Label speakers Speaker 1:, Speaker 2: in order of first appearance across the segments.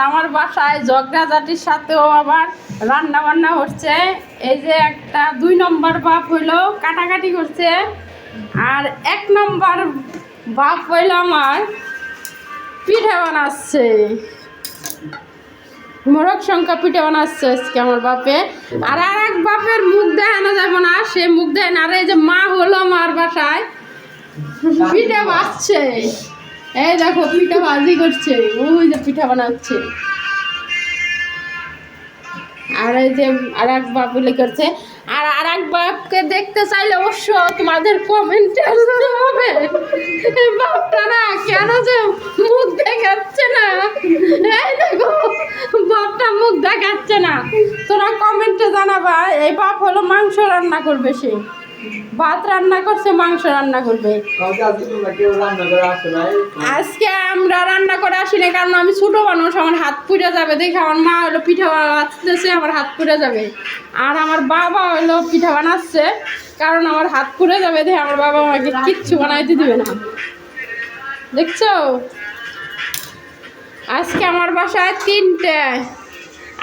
Speaker 1: আমার বাসায় ঝগড়াঝাটির সাথেও আবার রান্না বান্না হচ্ছে। এই যে একটা 2 নম্বর বাপ হইলো কাটাকাটি করছে, আর 1 নম্বর বাপ হইলো আমার পিঠা বানাচ্ছে, মোরগ সংখ্যা পিঠা বানাচ্ছে আজকে আমার বাপে। আর এক বাপের মুখ দেখানো যাবে না, সে মুখ দেয় না। আর এই যে মা হলো আমার বাসায় পিঠা বাজছে, এই দেখো পিঠা ভাজি করছে, ওই যে পিঠা বানাচ্ছে। আর এই যে আর এক বাপ বলে করছে। আর এক বাপকে দেখতে চাইলে অবশ্য তোমাদের কমেন্টে আসতে হবে। এই বাপটা না কেন যে মুখ দেখাচ্ছে না, এই দেখো বাপটা মুখ দেখাচ্ছে না, তোরা কমেন্টে জানাবা। এই বাপ হলো মাংস রান্না করবে, সে ভাত রান্না করছে, মাংস রান্না করবে। আজকে আমরা রান্না করে আসি না, কারণ আমি ছোট মানুষ, আমার হাত পুড়ে যাবে দেখে। আমার মা হলো পিঠা বানাচ্ছে, আমার হাত পুড়ে যাবে। আর আমার বাবা হলো পিঠা বানাচ্ছে, কারণ আমার হাত পুড়ে যাবে দেখে আমার বাবা আমাকে কিচ্ছু বানাইতে দিবে না। দেখছো আজকে আমার বাসায় 3টে।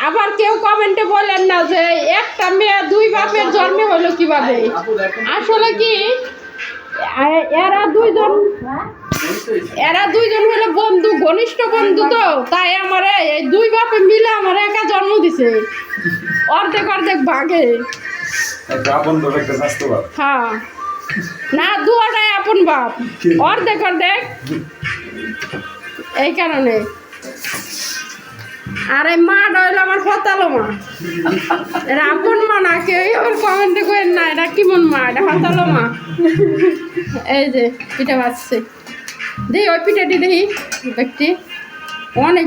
Speaker 1: আবার কেউ কমেন্টে বলেন না যে একটা মেয়ে 2 বাপের জন্মে হলো কিভাবে। আসলে কি এরা দুইজন হলো বন্ধু, ঘনিষ্ঠ বন্ধু, তো তাই আমার এই 2 বাপে মিলে আমার একা জন্ম দিছে, অর্ধেক অর্ধেক ভাগে। হ্যাঁ না, দুটাই আপন বাপ, অর্ধেক অর্ধেক, এই কারণে। আর এই মা হইলো আমার হতালো মা, এটা আপন মা না। কেউ আবার কমেন্টে করেন না এটা কেমন মা, এটা হতালো মা। এই যে পিঠা বাজছে, দেখি ওই পিঠাটি দেখি দেখছি অনেক